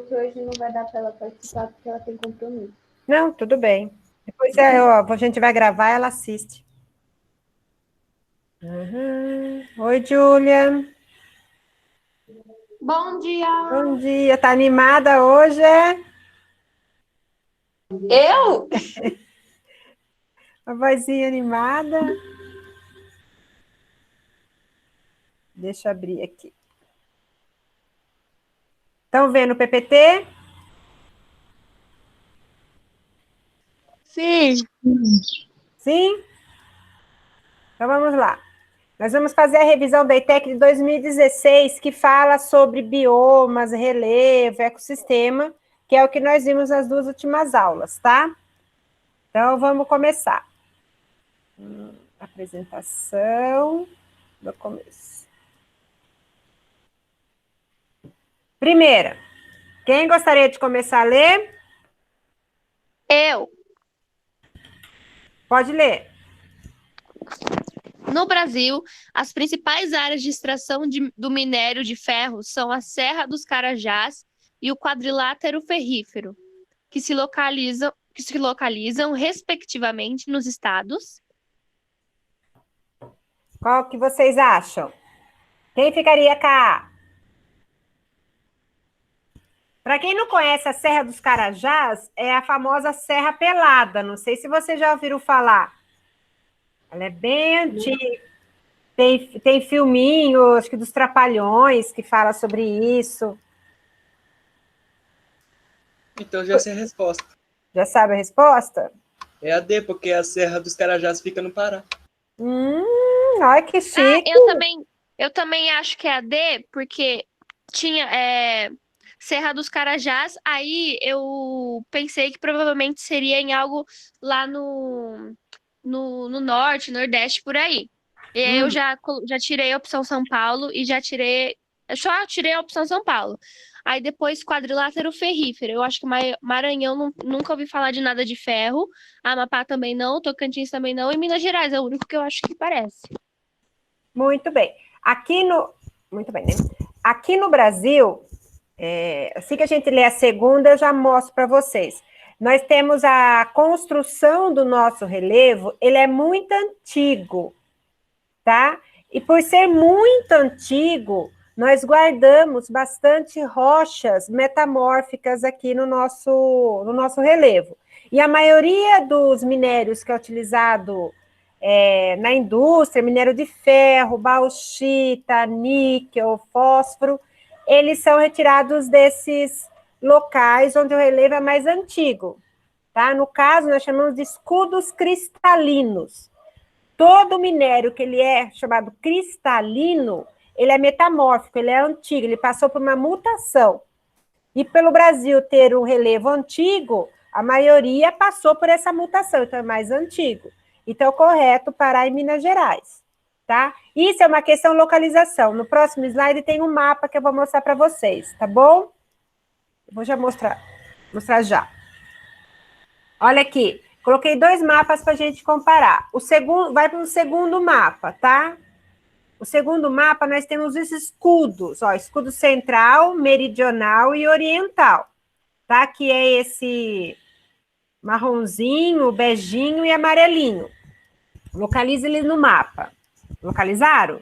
que hoje não vai dar para ela participar, porque ela tem compromisso. Não, tudo bem. Depois a gente vai gravar, ela assiste. Oi, Júlia. Bom dia! Bom dia. Tá animada hoje, é? Eu? Uma vozinha animada. Deixa eu abrir aqui. Estão vendo o PPT? Sim. Sim? Então vamos lá. Nós vamos fazer a revisão da ETEC de 2016, que fala sobre biomas, relevo, ecossistema, que é o que nós vimos nas duas últimas aulas, tá? Então vamos começar. Apresentação do começo. Primeira, quem gostaria de começar a ler? Eu. Pode ler. No Brasil, as principais áreas de extração do minério de ferro são a Serra dos Carajás e o Quadrilátero Ferrífero, que se localizam respectivamente nos estados. Qual que vocês acham? Quem ficaria com a A? Para quem não conhece a Serra dos Carajás, é a famosa Serra Pelada. Não sei se vocês já ouviram falar. Ela é bem antiga. Tem filminho, acho que dos Trapalhões, que fala sobre isso. Então já sei a resposta. Já sabe a resposta? É a D, porque a Serra dos Carajás fica no Pará. Olha que chique. Eu também acho que é a D, porque tinha Serra dos Carajás, aí eu pensei que provavelmente seria em algo lá no norte, nordeste, por aí. E aí eu já tirei a opção São Paulo e eu só tirei a opção São Paulo. Aí depois Quadrilátero Ferrífero. Eu acho que Maranhão nunca ouvi falar de nada de ferro. Amapá também não, Tocantins também não, e Minas Gerais é o único que eu acho que parece. Muito bem. Muito bem, né? Aqui no Brasil, assim que a gente lê a segunda, eu já mostro para vocês. Nós temos a construção do nosso relevo, ele é muito antigo, tá? E por ser muito antigo, nós guardamos bastante rochas metamórficas aqui no nosso relevo. E a maioria dos minérios que é utilizado na indústria, minério de ferro, bauxita, níquel, fósforo, eles são retirados desses locais onde o relevo é mais antigo, tá? No caso, nós chamamos de escudos cristalinos. Todo minério que ele é chamado cristalino, ele é metamórfico, ele é antigo, ele passou por uma mutação. E pelo Brasil ter um relevo antigo, a maioria passou por essa mutação, então é mais antigo. Então, correto, Pará e Minas Gerais, tá? Isso é uma questão de localização. No próximo slide tem um mapa que eu vou mostrar para vocês, tá bom? Vou já mostrar já. Olha aqui, coloquei 2 mapas para a gente comparar. O segundo, vai para o segundo mapa, tá? O segundo mapa, nós temos os escudos, ó, escudo central, meridional e oriental, tá? Que é esse marronzinho, beijinho e amarelinho. Localize ele no mapa. Localizaram?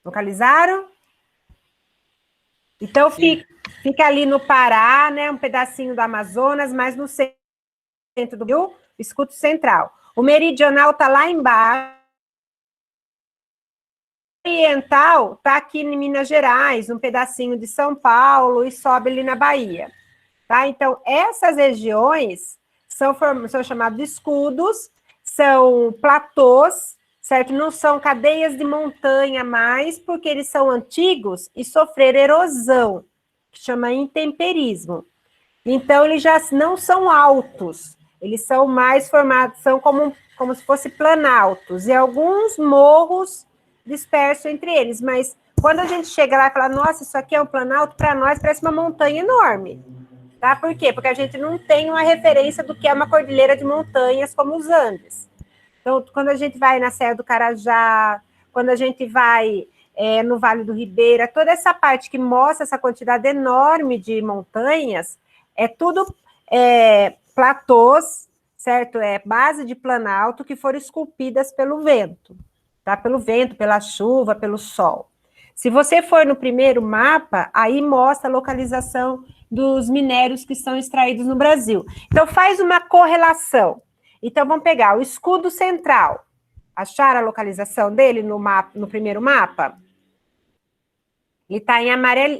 Localizaram? Então, fica ali no Pará, né? Um pedacinho do Amazonas, mas no centro do Rio, escudo central. O meridional está lá embaixo. O oriental está aqui em Minas Gerais, um pedacinho de São Paulo e sobe ali na Bahia. Tá? Então, essas regiões são chamadas de escudos, são platôs, certo? Não são cadeias de montanha mais, porque eles são antigos e sofreram erosão, que chama intemperismo. Então, eles já não são altos, eles são mais formados, são como se fossem planaltos, e alguns morros dispersos entre eles, mas quando a gente chega lá e fala, nossa, isso aqui é um planalto, para nós parece uma montanha enorme. Tá? Por quê? Porque a gente não tem uma referência do que é uma cordilheira de montanhas como os Andes. Então, quando a gente vai na Serra do Carajá, quando a gente vai no Vale do Ribeira, toda essa parte que mostra essa quantidade enorme de montanhas, é tudo platôs, certo? É base de planalto que foram esculpidas pelo vento, tá? Pelo vento, pela chuva, pelo sol. Se você for no primeiro mapa, aí mostra a localização dos minérios que são extraídos no Brasil. Então, faz uma correlação. Então, vamos pegar o escudo central. Acharam a localização dele no mapa, no primeiro mapa? Ele está em amarelo,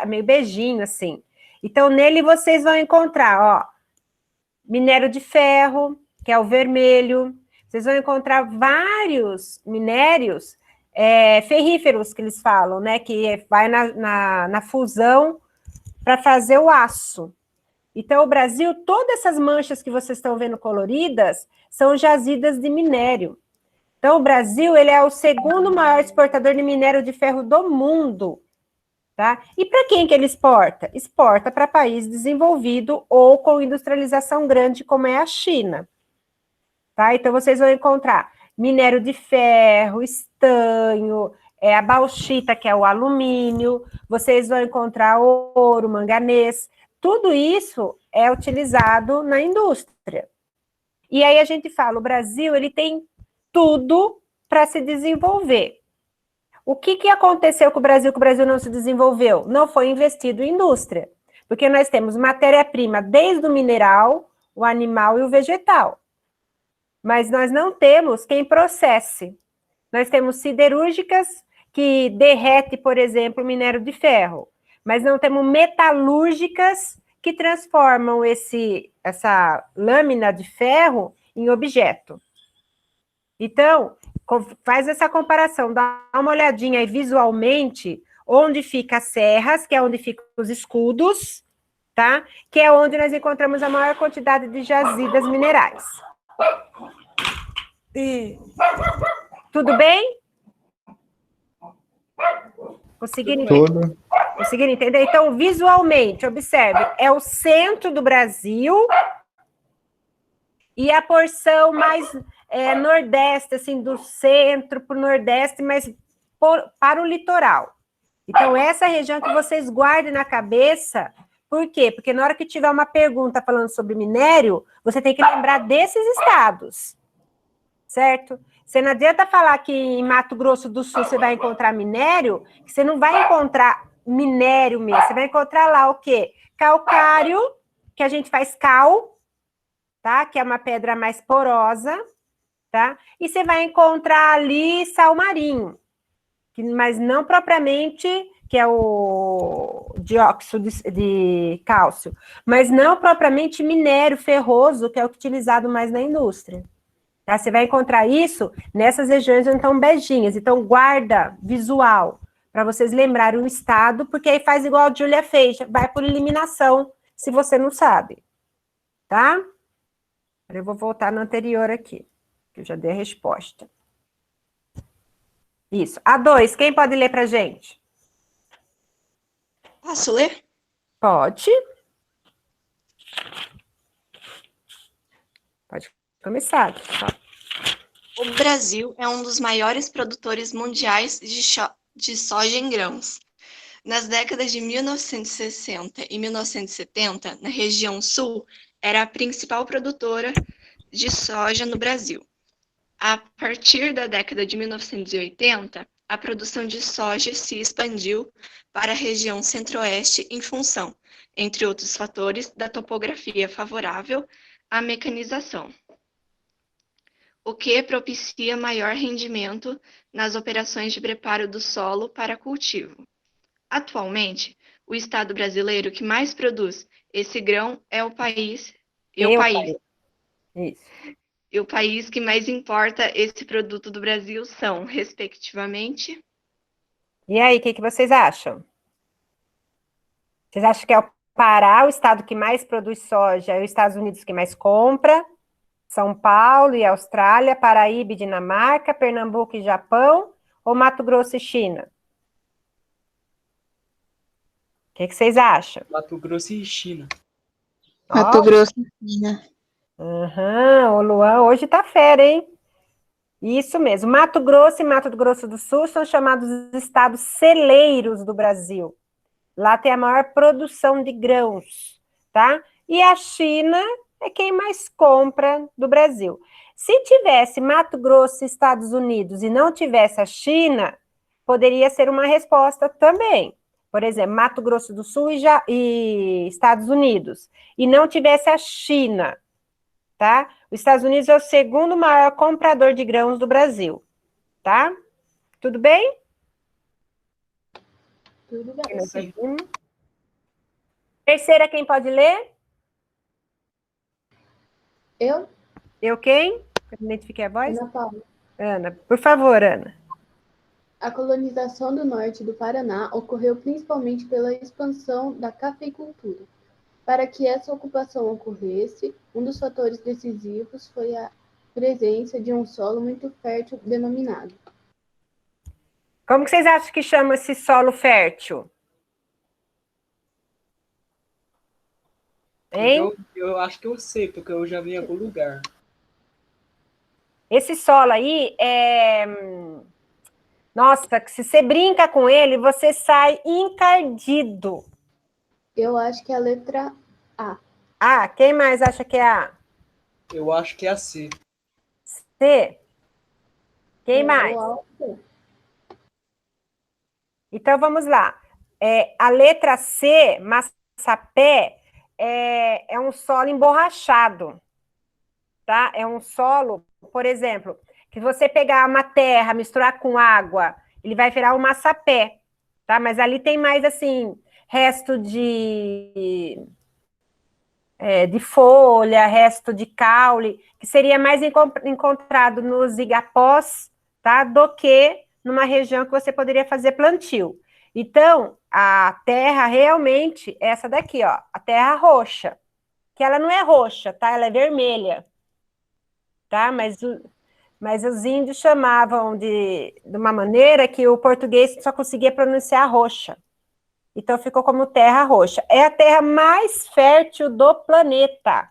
meio beijinho, assim. Então, nele vocês vão encontrar, ó, minério de ferro, que é o vermelho. Vocês vão encontrar vários minérios ferríferos, que eles falam, né? Que vai na fusão para fazer o aço. Então, o Brasil, todas essas manchas que vocês estão vendo coloridas, são jazidas de minério. Então, o Brasil, ele é o segundo maior exportador de minério de ferro do mundo, tá? E para quem que ele exporta? Exporta para país desenvolvido ou com industrialização grande, como é a China, tá? Então, vocês vão encontrar minério de ferro, estanho, a bauxita, que é o alumínio, vocês vão encontrar ouro, manganês, tudo isso é utilizado na indústria. E aí a gente fala, o Brasil, ele tem tudo para se desenvolver. O que aconteceu com o Brasil, que o Brasil não se desenvolveu? Não foi investido em indústria, porque nós temos matéria-prima desde o mineral, o animal e o vegetal. Mas nós não temos quem processe. Nós temos siderúrgicas que derrete, por exemplo, o minério de ferro, mas não temos metalúrgicas que transformam essa lâmina de ferro em objeto. Então, faz essa comparação, dá uma olhadinha aí visualmente onde fica as serras, que é onde ficam os escudos, tá? Que é onde nós encontramos a maior quantidade de jazidas minerais. Tudo bem? Conseguiram entender? Conseguiram entender? Então, visualmente, observe, é o centro do Brasil e a porção mais nordeste, assim, do centro para o nordeste, mas para o litoral. Então, essa região que vocês guardem na cabeça, por quê? Porque na hora que tiver uma pergunta falando sobre minério, você tem que lembrar desses estados, certo? Você não adianta falar que em Mato Grosso do Sul você vai encontrar minério, que você não vai encontrar minério mesmo, você vai encontrar lá o quê? Calcário, que a gente faz cal, tá? Que é uma pedra mais porosa, tá? E você vai encontrar ali sal marinho, mas não propriamente, que é o dióxido de cálcio, mas não propriamente minério ferroso, que é o utilizado mais na indústria. Tá? Você vai encontrar isso nessas regiões onde estão beijinhas. Então, guarda visual, para vocês lembrarem o estado, porque aí faz igual a Júlia fez, vai por eliminação, se você não sabe. Tá? Eu vou voltar no anterior aqui, que eu já dei a resposta. Isso. A2, quem pode ler para gente? Posso ler? Pode. Pode começar. O Brasil é um dos maiores produtores mundiais de soja em grãos. Nas décadas de 1960 e 1970, na região sul, era a principal produtora de soja no Brasil. A partir da década de 1980, a produção de soja se expandiu para a região centro-oeste em função, entre outros fatores, da topografia favorável à mecanização, o que propicia maior rendimento nas operações de preparo do solo para cultivo. Atualmente, o estado brasileiro que mais produz esse grão é o país. Isso. E o país que mais importa esse produto do Brasil são, respectivamente... E aí, o que vocês acham? Vocês acham que é o Pará, o estado que mais produz soja, e os Estados Unidos que mais compra? São Paulo e Austrália, Paraíba e Dinamarca, Pernambuco e Japão, ou Mato Grosso e China? O que vocês acham? Mato Grosso e China. Mato Grosso e China. O Luan hoje tá fera, hein? Isso mesmo. Mato Grosso e Mato Grosso do Sul são chamados estados celeiros do Brasil. Lá tem a maior produção de grãos, tá? E a China é quem mais compra do Brasil. Se tivesse Mato Grosso e Estados Unidos e não tivesse a China, poderia ser uma resposta também. Por exemplo, Mato Grosso do Sul e Estados Unidos, e não tivesse a China, tá? Os Estados Unidos é o segundo maior comprador de grãos do Brasil, tá? Tudo bem? Tudo bem. Sim. Terceira, quem pode ler? Eu, Quem? Eu identifiquei a voz? Ana Paula. Ana, por favor, Ana. A colonização do norte do Paraná ocorreu principalmente pela expansão da cafeicultura. Para que essa ocupação ocorresse, um dos fatores decisivos foi a presença de um solo muito fértil denominado. Como que vocês acham que chama esse solo fértil? Hein? Eu acho que eu sei, porque eu já vi em algum lugar. Esse solo aí é... Nossa, que se você brinca com ele, você sai encardido. Eu acho que é a letra A. Ah, quem mais acha que é A? Eu acho que é a C. C? Quem É mais? o A ou C. Então, vamos lá. A letra C, massapé, é um solo emborrachado, tá? É um solo, por exemplo, que você pegar uma terra, misturar com água, ele vai virar um massapé, tá? Mas ali tem mais, assim, resto de folha, resto de caule, que seria mais encontrado nos igapós, tá? Do que numa região que você poderia fazer plantio. Então, a terra realmente é essa daqui, ó, a terra roxa, que ela não é roxa, tá? Ela é vermelha, tá? Mas os índios chamavam de uma maneira que o português só conseguia pronunciar roxa. Então, ficou como terra roxa. É a terra mais fértil do planeta,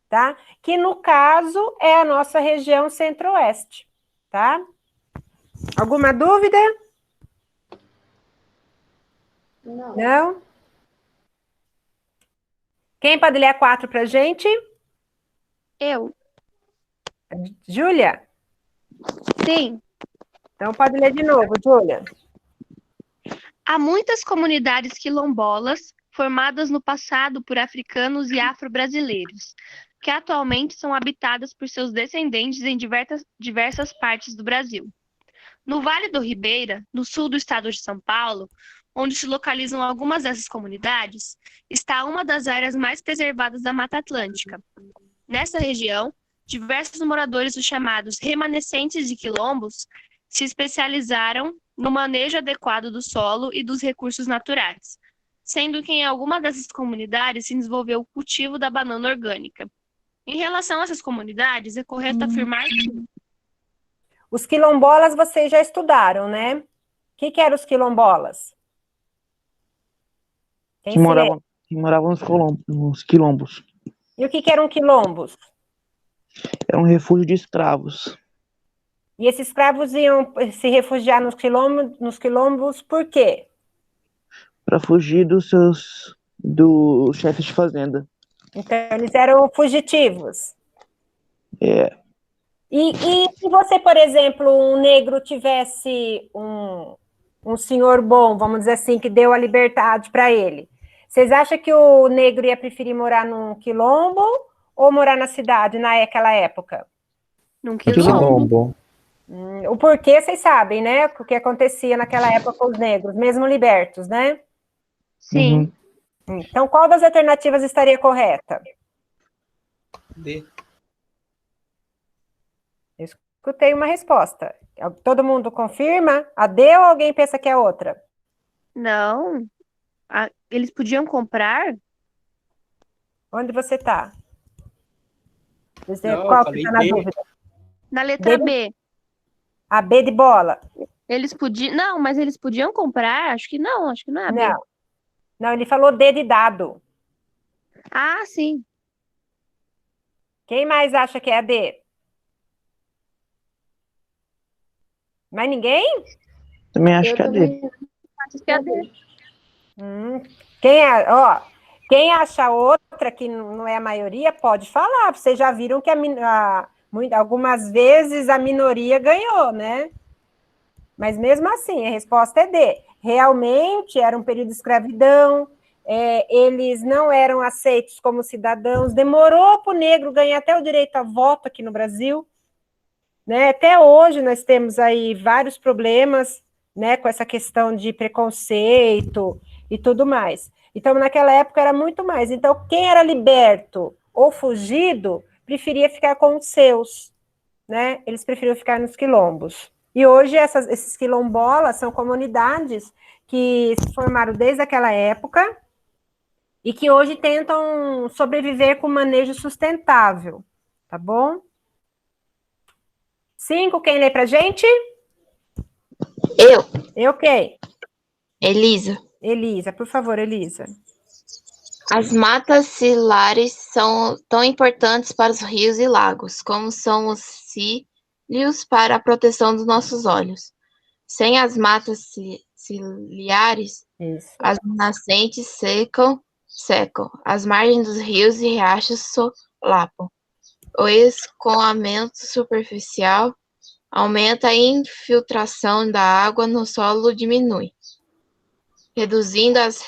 tá? Que, no caso, é a nossa região centro-oeste, tá? Alguma dúvida? Não. Não? Quem pode ler a 4 pra gente? Eu. Júlia? Sim. Então, pode ler de novo, Júlia. Há muitas comunidades quilombolas formadas no passado por africanos e afro-brasileiros, que atualmente são habitadas por seus descendentes em diversas partes do Brasil. No Vale do Ribeira, no sul do estado de São Paulo, onde se localizam algumas dessas comunidades, está uma das áreas mais preservadas da Mata Atlântica. Nessa região, diversos moradores, os chamados remanescentes de quilombos, se especializaram no manejo adequado do solo e dos recursos naturais, sendo que em alguma dessas comunidades se desenvolveu o cultivo da banana orgânica. Em relação a essas comunidades, é correto afirmar que Os quilombolas vocês já estudaram, né? O que eram os quilombolas? Quem Que se lembra? moravam nos quilombos. E o que eram quilombos? Era um refúgio de escravos. E esses escravos iam se refugiar nos quilombos por quê? Para fugir dos chefes de fazenda. Então, eles eram fugitivos. É, E se você, por exemplo, um negro tivesse um senhor bom, vamos dizer assim, que deu a liberdade para ele, vocês acham que o negro ia preferir morar num quilombo ou morar na cidade naquela época? num quilombo. O porquê vocês sabem, né? O que acontecia naquela época com os negros, mesmo libertos, né? Sim. Então, qual das alternativas estaria correta? D. Eu escutei uma resposta. Todo mundo confirma? A D ou alguém pensa que é outra? Não. Eles podiam comprar? Onde você está? Não, Qual eu que falei está na D. dúvida? Na letra D. B. A B de bola? Eles podiam. Não, mas eles podiam comprar? Acho que não é a B. Não. Não, ele falou D de dado. Ah, sim. Quem mais acha que é a D? Mais ninguém? Também acho Eu que é D. também Acho que é a D. Quem acha outra que não é a maioria, pode falar. Vocês já viram que algumas vezes a minoria ganhou, né? Mas mesmo assim, a resposta é D. Realmente era um período de escravidão, eles não eram aceitos como cidadãos, demorou para o negro ganhar até o direito a voto aqui no Brasil, né? Até hoje nós temos aí vários problemas, né, com essa questão de preconceito e tudo mais. Então, naquela época era muito mais. Então, quem era liberto ou fugido preferia ficar com os seus, né? Eles preferiam ficar nos quilombos. E hoje esses quilombolas são comunidades que se formaram desde aquela época e que hoje tentam sobreviver com manejo sustentável, tá bom? 5, quem lê pra gente? Eu, Eu quem? Elisa. Elisa, por favor, Elisa. As matas ciliares são tão importantes para os rios e lagos, como são os cílios para a proteção dos nossos olhos. Sem as matas ciliares, Isso. as nascentes secam. As margens dos rios e riachos solapam. O escoamento superficial aumenta, a infiltração da água no solo diminui, reduzindo as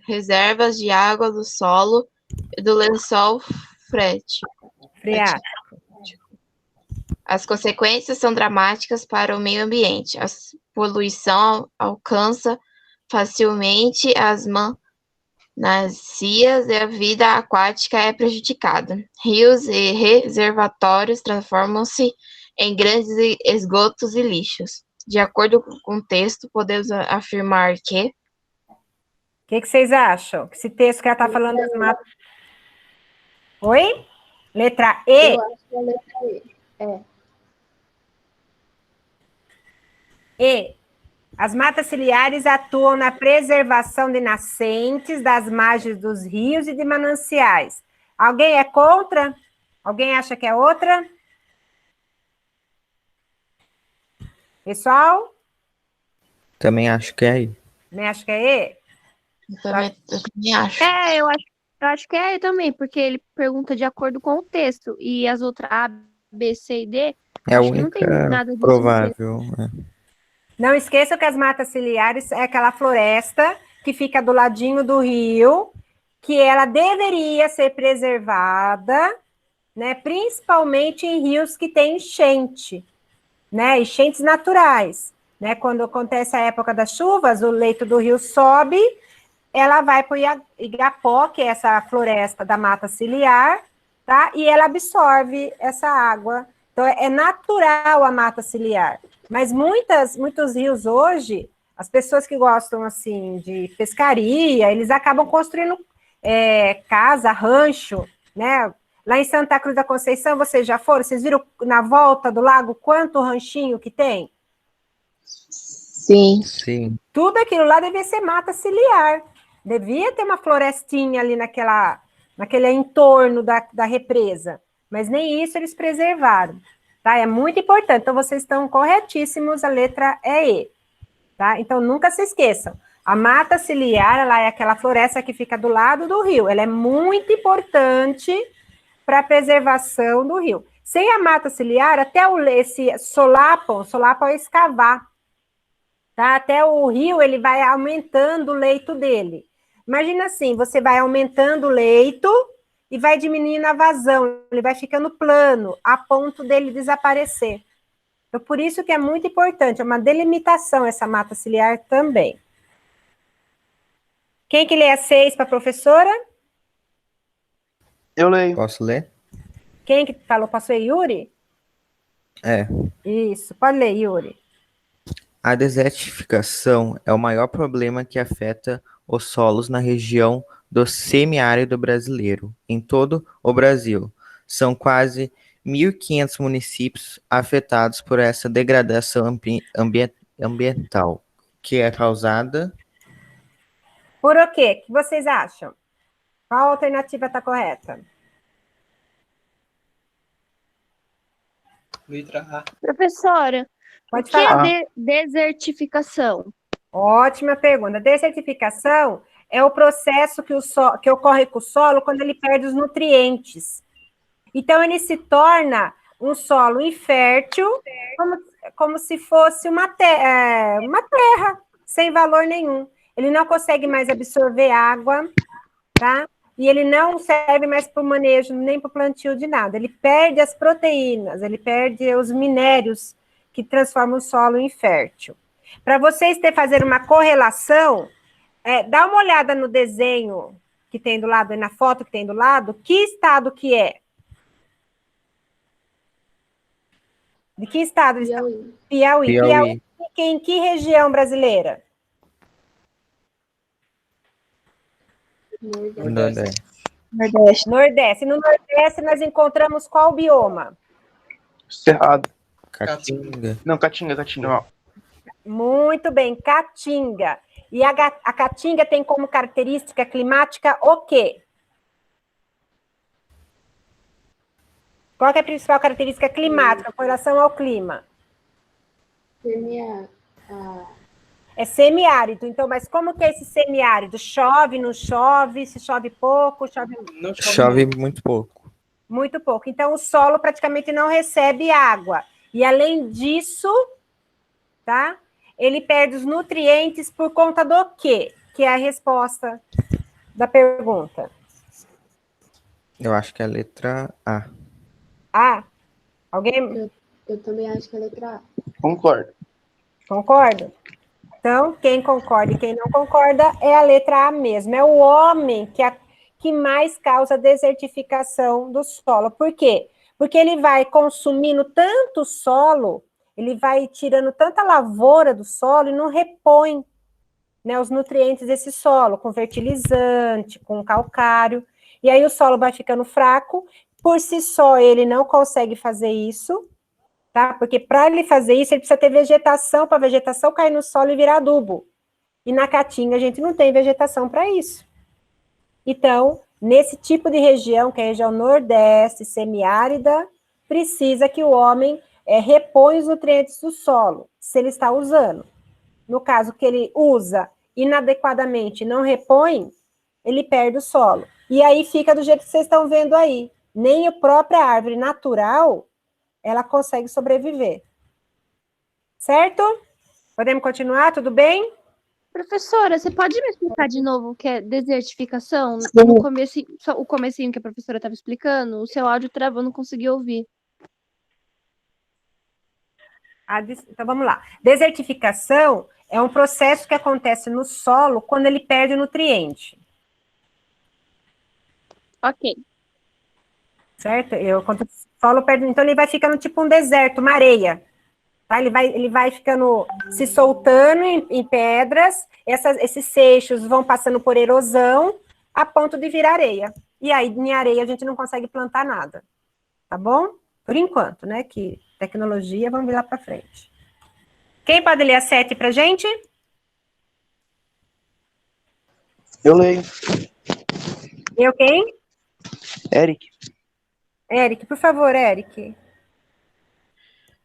reservas de água do solo e do lençol freático. As consequências são dramáticas para o meio ambiente. A poluição alcança facilmente as manancias e a vida aquática é prejudicada. Rios e reservatórios transformam-se em grandes esgotos e lixos. De acordo com o texto, podemos afirmar que O que vocês acham? Esse texto que ela está falando das matas. Oi? Letra E? Eu acho que é a letra E. E. As matas ciliares atuam na preservação de nascentes, das margens dos rios e de mananciais. Alguém é contra? Alguém acha que é outra? Pessoal? Também acho que é aí. Também acho que é E? eu também acho. Eu acho que é aí também, porque ele pergunta de acordo com o texto. E as outras A, B, C e D, É a acho que não tem única nada disso. provável. Não esqueçam que as matas ciliares é aquela floresta que fica do ladinho do rio, que ela deveria ser preservada, né, principalmente em rios que têm enchente, né, enchentes naturais, né, quando acontece a época das chuvas, o leito do rio sobe, ela vai para o igapó, que é essa floresta da mata ciliar, tá, e ela absorve essa água. Então, é natural a mata ciliar. Mas muitos rios hoje, as pessoas que gostam, assim, de pescaria, eles acabam construindo casa, rancho, né? Lá em Santa Cruz da Conceição, vocês já foram? Vocês viram na volta do lago quanto ranchinho que tem? Sim. Sim. Tudo aquilo lá devia ser mata ciliar. Devia ter uma florestinha ali naquele entorno da represa. Mas nem isso eles preservaram. Tá? É muito importante. Então, vocês estão corretíssimos, a letra é E. Tá? Então, nunca se esqueçam. A mata ciliar, ela é aquela floresta que fica do lado do rio. Ela é muito importante para a preservação do rio. Sem a mata ciliar, até esse solapam é escavar. Tá? Até o rio, ele vai aumentando o leito dele. Imagina assim, você vai aumentando o leito e vai diminuindo a vazão, ele vai ficando plano, a ponto dele desaparecer. Então, por isso que é muito importante, é uma delimitação essa mata ciliar também. Quem que lê a 6 para a professora? Eu leio. Posso ler? Quem que falou? Passou aí, Yuri? É. Isso, pode ler, Yuri. A desertificação é o maior problema que afeta os solos na região do semiárido brasileiro. Em todo o Brasil, são quase 1.500 municípios afetados por essa degradação ambiental, que é causada... Por o quê? O que vocês acham? Qual alternativa está correta? Letra A. Professora, O Pode que é falar. desertificação? Ótima pergunta. Desertificação é o processo que ocorre com o solo quando ele perde os nutrientes. Então, ele se torna um solo infértil, como se fosse uma terra sem valor nenhum. Ele não consegue mais absorver água, tá? E ele não serve mais para o manejo, nem para o plantio de nada. Ele perde as proteínas, ele perde os minérios que transformam o solo infértil. Para vocês fazer uma correlação, dá uma olhada no desenho que tem do lado, na foto que tem do lado, que estado que é? De que estado? Piauí. Piauí. Piauí. Em que região brasileira? Nordeste. Nordeste. Nordeste. No Nordeste nós encontramos qual bioma? Cerrado. Caatinga. Não, Caatinga. Ó. Muito bem, Caatinga. E a Caatinga tem como característica climática o quê? Qual que é a principal característica climática com relação ao clima? É semiárido. Então, mas como que é esse semiárido? Chove, não chove? Se chove pouco, chove muito? Não Chove muito pouco. Muito pouco. Então, o solo praticamente não recebe água. E, além disso, tá? Ele perde os nutrientes por conta do quê? Que é a resposta da pergunta. Eu acho que é a letra A. Ah, alguém Eu também acho que é a letra A. Concordo. concorda? Então, quem concorda e quem não concorda é a letra A mesmo. É o homem que mais causa desertificação do solo. Por quê? Porque ele vai consumindo tanto solo, ele vai tirando tanta lavoura do solo e não repõe, né, os nutrientes desse solo, com fertilizante, com calcário. E aí o solo vai ficando fraco. Por si só, ele não consegue fazer isso, tá? Porque para ele fazer isso, ele precisa ter vegetação, para a vegetação cair no solo e virar adubo. E na Caatinga a gente não tem vegetação para isso. Então, nesse tipo de região, que é a região nordeste, semiárida, precisa que o homem repõe os nutrientes do solo, se ele está usando. No caso que ele usa inadequadamente, não repõe, ele perde o solo. E aí fica do jeito que vocês estão vendo aí. Nem a própria árvore natural, ela consegue sobreviver. Certo? Podemos continuar? Tudo bem? Professora, você pode me explicar de novo o que é desertificação? Sim. No começo, o comecinho que a professora estava explicando, o seu áudio travou, não consegui ouvir. Então, vamos lá. Desertificação é um processo que acontece no solo quando ele perde o nutriente. Ok. Certo? Quando o solo perde, então ele vai ficando tipo um deserto, uma areia. Tá? Ele vai ficando, se soltando em pedras, esses seixos vão passando por erosão, a ponto de virar areia. E aí, em areia, a gente não consegue plantar nada. Tá bom? Por enquanto, né? Que tecnologia, vamos virar para frente. Quem pode ler a 7 pra gente? Eu leio. Eu quem? Eric. Eric, por favor, Eric.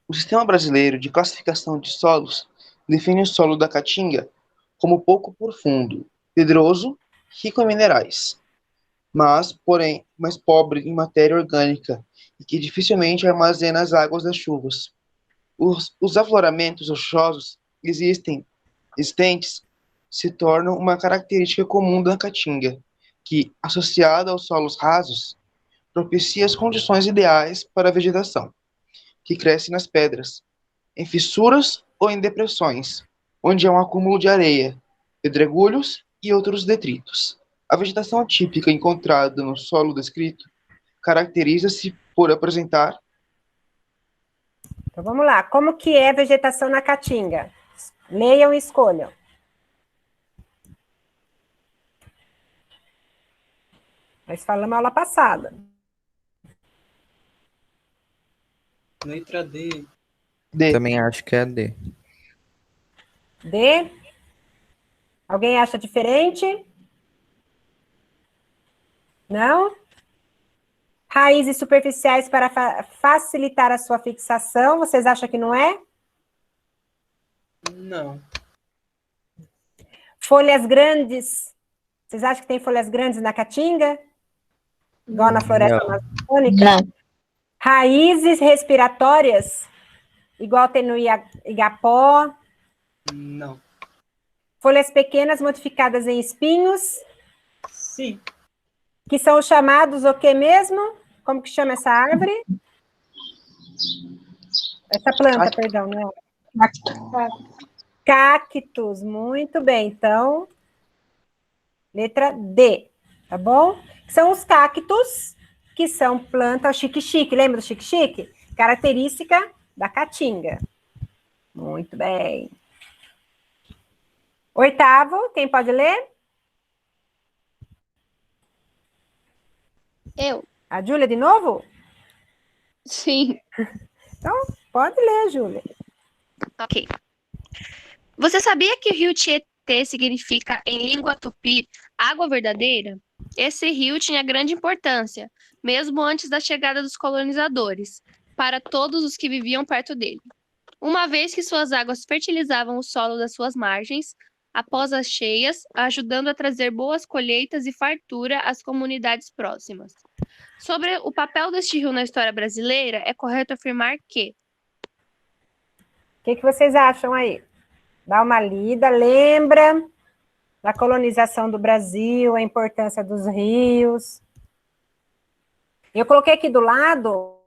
O Sistema Brasileiro de Classificação de Solos define o solo da Caatinga como pouco profundo, pedroso, rico em minerais, mas pobre em matéria orgânica e que dificilmente armazena as águas das chuvas. Os afloramentos rochosos existentes se tornam uma característica comum da Caatinga, que, associada aos solos rasos, propicia as condições ideais para a vegetação, que cresce nas pedras, em fissuras ou em depressões, onde há um acúmulo de areia, pedregulhos e outros detritos. A vegetação típica encontrada no solo descrito caracteriza-se por apresentar. Então, vamos lá. Como que é a vegetação na Caatinga? Leiam e escolham. Nós falamos aula passada. Letra D. D. Também acho que é a D. D? Alguém acha diferente? Não? Raízes superficiais para facilitar a sua fixação, vocês acham que não é? Não. Folhas grandes. Vocês acham que tem folhas grandes na caatinga? Igual na floresta Não. amazônica? Não. Raízes respiratórias, igual tem no igapó. Não. Folhas pequenas modificadas em espinhos, Sim. que são chamados o que mesmo? Como que chama essa árvore? Essa planta, perdão, não é? Cactos, muito bem. Então, letra D, tá bom? São os cactos, que são plantas chique-chique. Lembra do chique-chique? Característica da caatinga. Muito bem. Oitavo, quem pode ler? Eu. A Júlia de novo? Sim. Então, pode ler, Júlia. Ok. Você sabia que o rio Tietê significa, em língua tupi, água verdadeira? Esse rio tinha grande importância, mesmo antes da chegada dos colonizadores, para todos os que viviam perto dele. Uma vez que suas águas fertilizavam o solo das suas margens, após as cheias, ajudando a trazer boas colheitas e fartura às comunidades próximas. Sobre o papel deste rio na história brasileira, é correto afirmar que O que vocês acham aí? Dá uma lida, lembra da colonização do Brasil, a importância dos rios. Eu coloquei aqui do lado,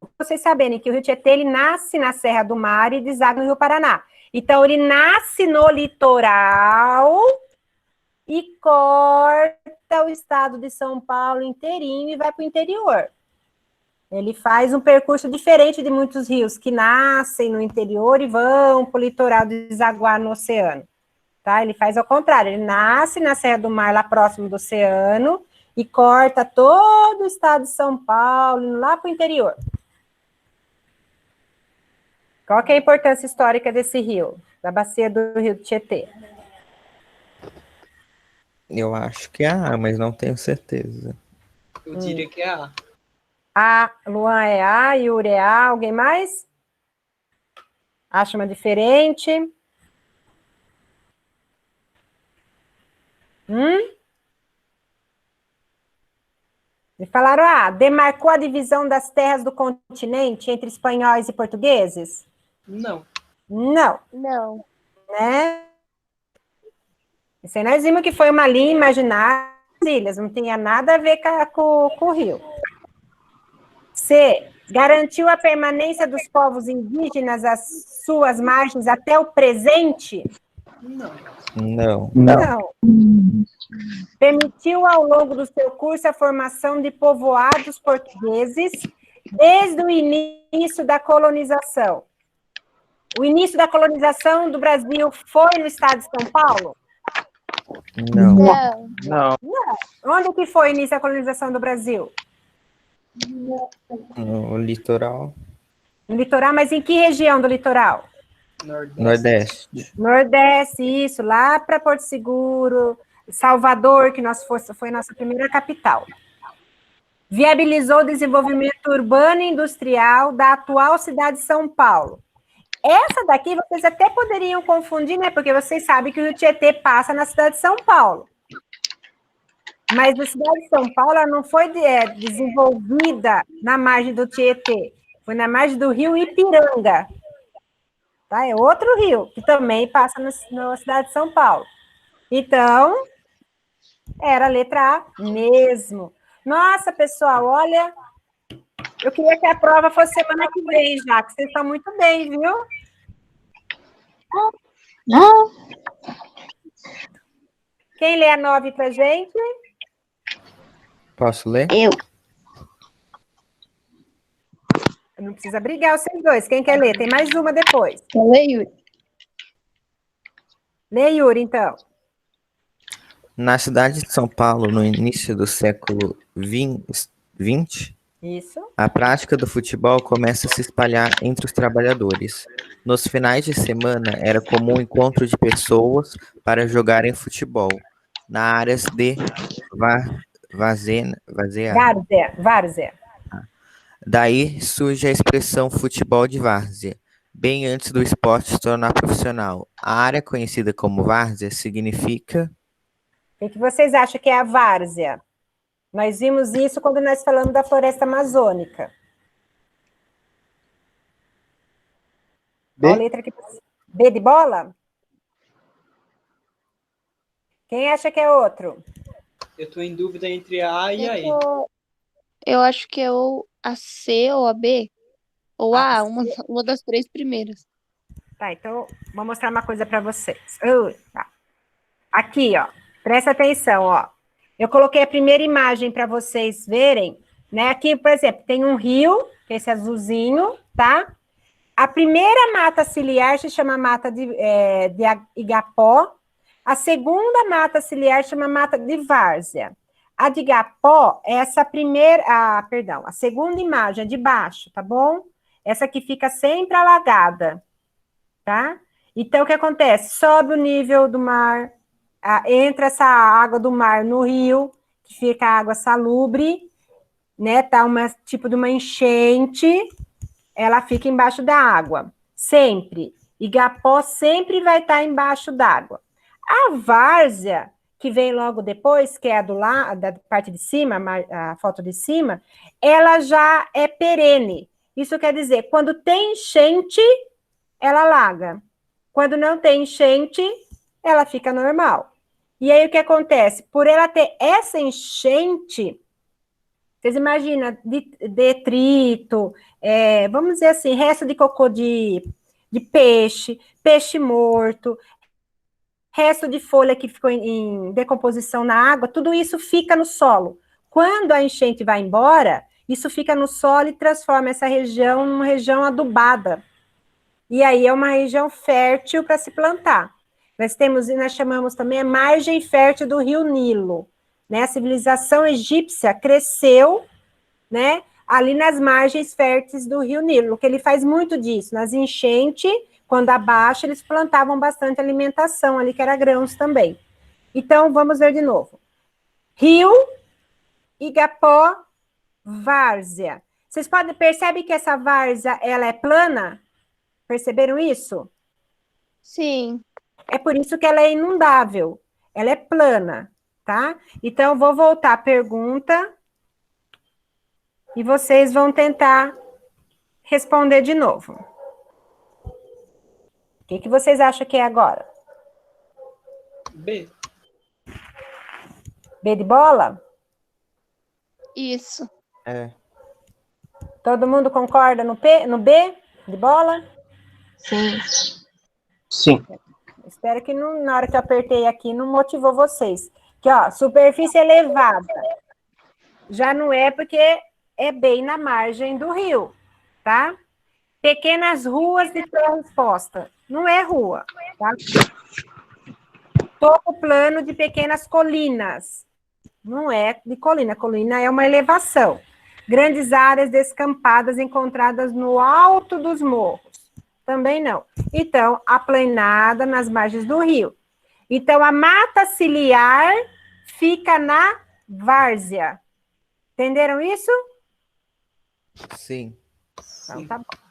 pra vocês saberem que o Rio Tietê, ele nasce na Serra do Mar e deságua no Rio Paraná. Então, ele nasce no litoral e corta o estado de São Paulo inteirinho e vai para o interior. Ele faz um percurso diferente de muitos rios que nascem no interior e vão para o litoral desaguar no oceano. Tá? Ele faz ao contrário, ele nasce na Serra do Mar, lá próximo do oceano, e corta todo o estado de São Paulo, indo lá para o interior. Qual que é a importância histórica desse rio, da bacia do Rio Tietê? Eu acho que é A, mas não tenho certeza. Eu diria que é A. A, Luan é A, Yuri é A, alguém mais? Acha uma diferente? Me falaram, demarcou a divisão das terras do continente entre espanhóis e portugueses? Não. Não, não. né? Isso aí nós vimos que foi uma linha imaginária das ilhas, não tinha nada a ver com o rio. C, garantiu a permanência dos povos indígenas às suas margens até o presente? Não. Não. Não. Permitiu ao longo do seu curso a formação de povoados portugueses desde o início da colonização. O início da colonização do Brasil foi no estado de São Paulo? Não. Não. Onde que foi o início da colonização do Brasil? No litoral. No litoral, mas em que região do litoral? Nordeste. Nordeste, isso, lá para Porto Seguro, Salvador, que foi nossa primeira capital. Viabilizou o desenvolvimento urbano e industrial da atual cidade de São Paulo. Essa daqui vocês até poderiam confundir, né? Porque vocês sabem que o Rio Tietê passa na cidade de São Paulo. Mas a cidade de São Paulo ela não foi desenvolvida na margem do Tietê, foi na margem do rio Ipiranga. Tá? É outro rio, que também passa na cidade de São Paulo. Então, era a letra A mesmo. Nossa, pessoal, olha, eu queria que a prova fosse semana que vem já, que vocês estão muito bem, viu? Não. Quem lê a 9 pra gente? Posso ler? Eu. Não precisa brigar vocês dois. Quem quer ler? Tem mais uma depois. Eu leio. Lê, Yuri, então. Na cidade de São Paulo, no início do século XX, Isso. a prática do futebol começa a se espalhar entre os trabalhadores. Nos finais de semana, era comum o encontro de pessoas para jogarem futebol na áreas de várzea. Várzea. Daí surge a expressão futebol de várzea, bem antes do esporte se tornar profissional. A área conhecida como várzea significa... O que vocês acham que é a várzea? Nós vimos isso quando nós falamos da floresta amazônica. Qual B? letra que... B de bola? Quem acha que é outro? Eu tô em dúvida entre a A e a E. Eu acho que é ou a C ou a B. Ou A a A, uma das três primeiras. Tá, então vou mostrar uma coisa para vocês. Tá. Aqui, ó, presta atenção, ó. Eu coloquei a primeira imagem para vocês verem, né? Aqui, por exemplo, tem um rio, que é esse azulzinho, tá? A primeira mata ciliar se chama mata de igapó. A segunda mata ciliar chama mata de várzea. A de igapó é essa primeira, a segunda imagem, a de baixo, tá bom? Essa que fica sempre alagada, tá? Então, o que acontece? Sobe o nível do mar, entra essa água do mar no rio, que fica água salubre, né? Tá tipo de uma enchente, ela fica embaixo da água, sempre. Igapó sempre vai estar embaixo d'água. A várzea, que vem logo depois, que é a do lado, da parte de cima, a foto de cima, ela já é perene. Isso quer dizer, quando tem enchente, ela alaga. Quando não tem enchente, ela fica normal. E aí o que acontece? Por ela ter essa enchente, vocês imaginam detrito, vamos dizer assim, resto de cocô de peixe, peixe morto, resto de folha que ficou em decomposição na água, tudo isso fica no solo. Quando a enchente vai embora, isso fica no solo e transforma essa região numa região adubada. E aí é uma região fértil para se plantar. Nós chamamos também a margem fértil do rio Nilo, né? A civilização egípcia cresceu, né, ali nas margens férteis do rio Nilo, que ele faz muito disso. Nas enchentes, quando abaixa, eles plantavam bastante alimentação ali, que era grãos também. Então, vamos ver de novo. Rio, igapó, várzea. Vocês percebem que essa várzea, ela é plana? Perceberam isso? Sim. É por isso que ela é inundável. Ela é plana, tá? Então, vou voltar à pergunta e vocês vão tentar responder de novo. O que vocês acham que é agora? B. B de bola? Isso. É. Todo mundo concorda no B de bola? Sim. Sim. Espero que na hora que eu apertei aqui não motivou vocês. Que, ó, superfície elevada. Já não é porque é bem na margem do rio, tá? Pequenas ruas de terra exposta. Não é rua, tá? Topo plano de pequenas colinas. Não é de colina. Colina é uma elevação. Grandes áreas descampadas encontradas no alto dos morros. Também não. Então, aplanada nas margens do rio. Então, a mata ciliar fica na várzea. Entenderam isso? Sim. Então, tá bom.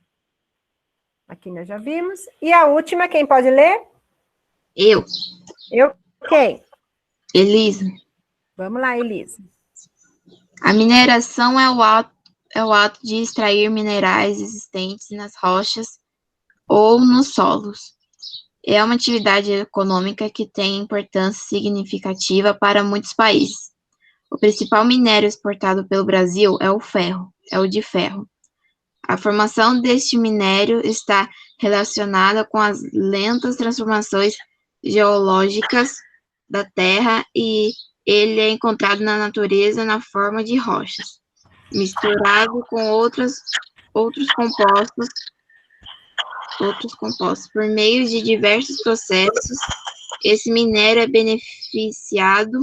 Aqui nós já vimos. E a última, quem pode ler? Eu, Eu, quem? Elisa. Vamos lá, Elisa. A mineração é o ato de extrair minerais existentes nas rochas ou nos solos. É uma atividade econômica que tem importância significativa para muitos países. O principal minério exportado pelo Brasil é o de ferro. A formação deste minério está relacionada com as lentas transformações geológicas da Terra e ele é encontrado na natureza na forma de rochas, misturado com outros compostos por meio de diversos processos. Esse minério é beneficiado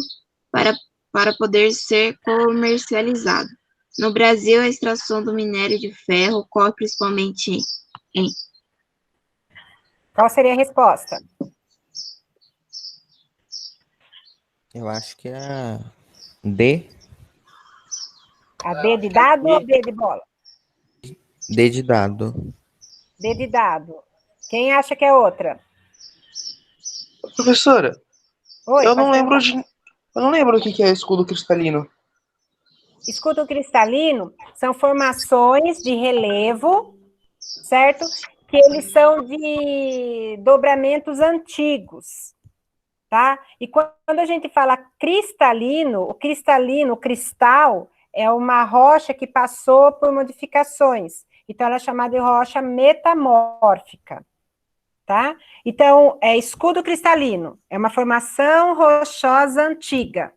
para poder ser comercializado. No Brasil, a extração do minério de ferro ocorre principalmente em... Qual seria a resposta? Eu acho que é D. A D de dado ou B de bola? D de dado. D de dado. Quem acha que é outra? Professora, Oi, eu não pode lembro perguntar. eu não lembro o que é escudo cristalino. Escudo cristalino são formações de relevo, certo? Que eles são de dobramentos antigos, tá? E quando a gente fala cristalino, o cristal, é uma rocha que passou por modificações. Então, ela é chamada de rocha metamórfica, tá? Então, escudo cristalino, é uma formação rochosa antiga,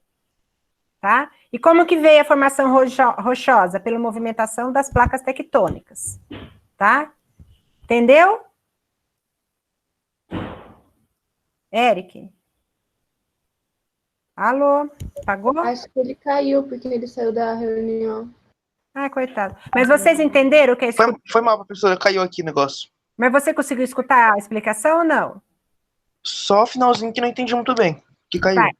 tá? E como que veio a formação rochosa? Pela movimentação das placas tectônicas, tá? Entendeu? Eric? Alô? Apagou? Acho que ele caiu porque ele saiu da reunião. Ah, coitado. Mas vocês entenderam o que é escudo? Foi mal, professora, caiu aqui o negócio. Mas você conseguiu escutar a explicação ou não? Só o finalzinho que não entendi muito bem, que caiu. Vai.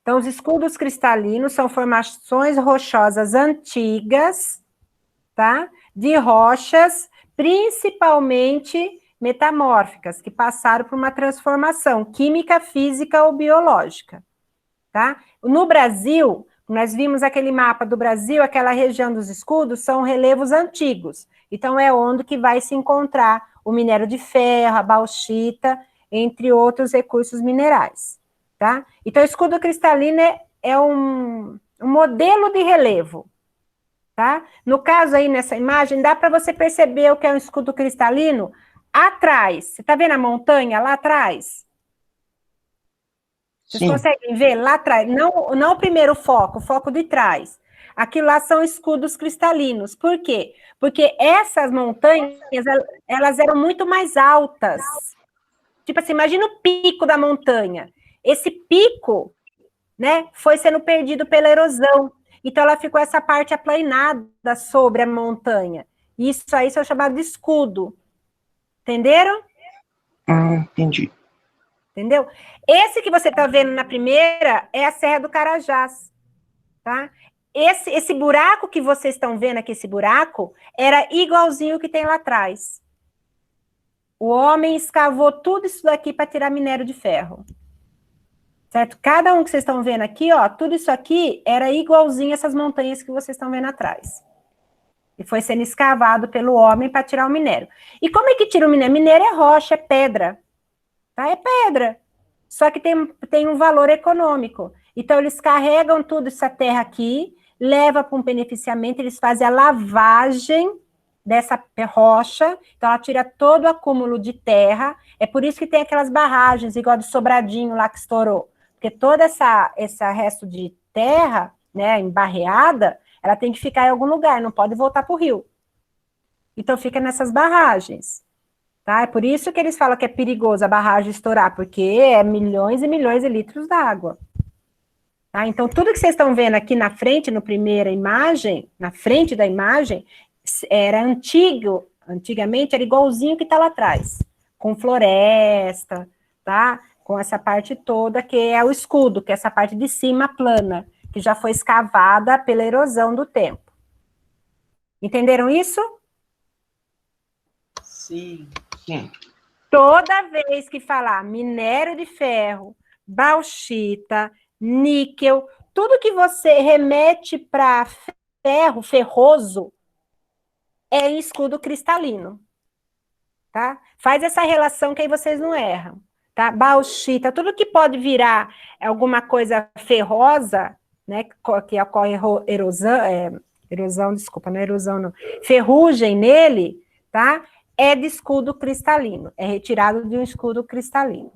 Então, os escudos cristalinos são formações rochosas antigas, tá? De rochas, principalmente metamórficas, que passaram por uma transformação química, física ou biológica, tá? No Brasil, nós vimos aquele mapa do Brasil, aquela região dos escudos, são relevos antigos. Então, é onde que vai se encontrar o minério de ferro, a bauxita, entre outros recursos minerais, tá? Então, o escudo cristalino é um modelo de relevo, tá? No caso aí, nessa imagem, dá para você perceber o que é um escudo cristalino atrás. Você está vendo a montanha lá atrás? Vocês Sim. conseguem ver lá atrás? Não o primeiro foco, o foco de trás. Aquilo lá são escudos cristalinos. Por quê? Porque essas montanhas, elas eram muito mais altas. Tipo assim, imagina o pico da montanha. Esse pico, né, foi sendo perdido pela erosão. Então, ela ficou essa parte aplanada sobre a montanha. Isso aí são chamados de escudo. Entenderam? Entendi. Entendeu? Esse que você está vendo na primeira é a Serra do Carajás, tá? Esse buraco que vocês estão vendo aqui, esse buraco, era igualzinho o que tem lá atrás. O homem escavou tudo isso daqui para tirar minério de ferro. Certo? Cada um que vocês estão vendo aqui, ó, tudo isso aqui era igualzinho essas montanhas que vocês estão vendo atrás. E foi sendo escavado pelo homem para tirar o minério. E como é que tira o minério? Minério é rocha, é pedra. Tá? É pedra. Só que tem um valor econômico. Então, eles carregam tudo essa terra aqui, levam para um beneficiamento, eles fazem a lavagem dessa rocha, então ela tira todo o acúmulo de terra, é por isso que tem aquelas barragens, igual do Sobradinho lá que estourou, porque toda esse resto de terra, né, embarreada, ela tem que ficar em algum lugar, não pode voltar para o rio. Então, fica nessas barragens. Tá? É por isso que eles falam que é perigoso a barragem estourar, porque é milhões e milhões de litros d'água. Tá? Então, tudo que vocês estão vendo aqui na frente, na primeira imagem, na frente da imagem, era antigo, antigamente era igualzinho que está lá atrás, com floresta, tá? Com essa parte toda que é o escudo, que é essa parte de cima plana, que já foi escavada pela erosão do tempo. Entenderam isso? Sim. Sim. Toda vez que falar minério de ferro, bauxita, níquel, tudo que você remete para ferro, ferroso, é em escudo cristalino, tá? Faz essa relação que aí vocês não erram, tá? Bauxita, tudo que pode virar alguma coisa ferrosa, né, que ocorre erosão, desculpa, não é erosão não, ferrugem nele, tá? É de escudo cristalino, é retirado de um escudo cristalino,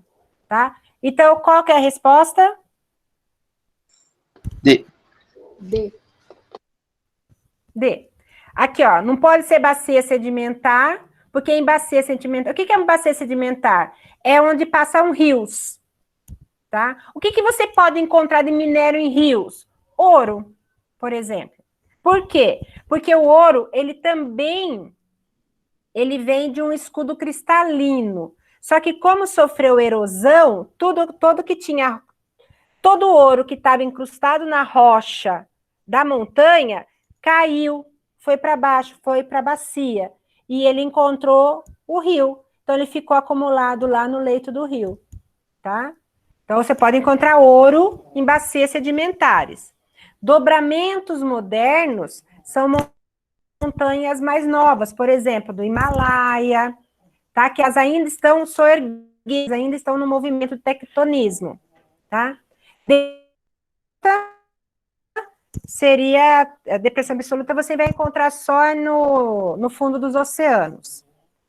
tá? Então, qual que é a resposta? D. Aqui, ó, não pode ser bacia sedimentar, porque em bacia sedimentar... O que é uma bacia sedimentar? É onde passam rios, tá? O que você pode encontrar de minério em rios? Ouro, por exemplo. Por quê? Porque o ouro, ele vem de um escudo cristalino. Só que como sofreu erosão, todo o ouro que estava incrustado na rocha da montanha caiu, foi para baixo, foi para a bacia. E ele encontrou o rio. Então, ele ficou acumulado lá no leito do rio, tá? Então, você pode encontrar ouro em bacias sedimentares. Dobramentos modernos são montanhas mais novas, por exemplo, do Himalaia, tá? Que as ainda estão soerguidas, ainda estão no movimento de tectonismo, tá? Seria a depressão absoluta, você vai encontrar só no fundo dos oceanos,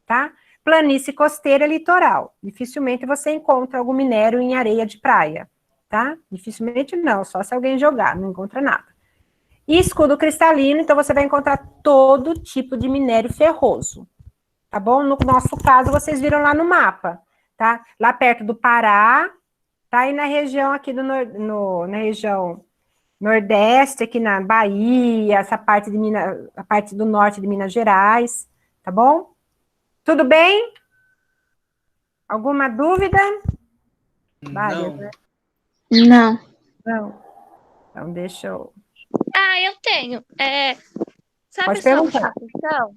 tá? Planície costeira litoral. Dificilmente você encontra algum minério em areia de praia, tá? Dificilmente não, só se alguém jogar, não encontra nada. E escudo cristalino, então você vai encontrar todo tipo de minério ferroso, tá bom? No nosso caso, vocês viram lá no mapa, tá? Lá perto do Pará, tá? E na região aqui na região Nordeste, aqui na Bahia, essa parte de Minas, a parte do norte de Minas Gerais, tá bom? Tudo bem? Alguma dúvida? Várias, né? Não. Não. Então, deixa eu... Eu tenho. Sabe Pode a solução perguntar. da questão?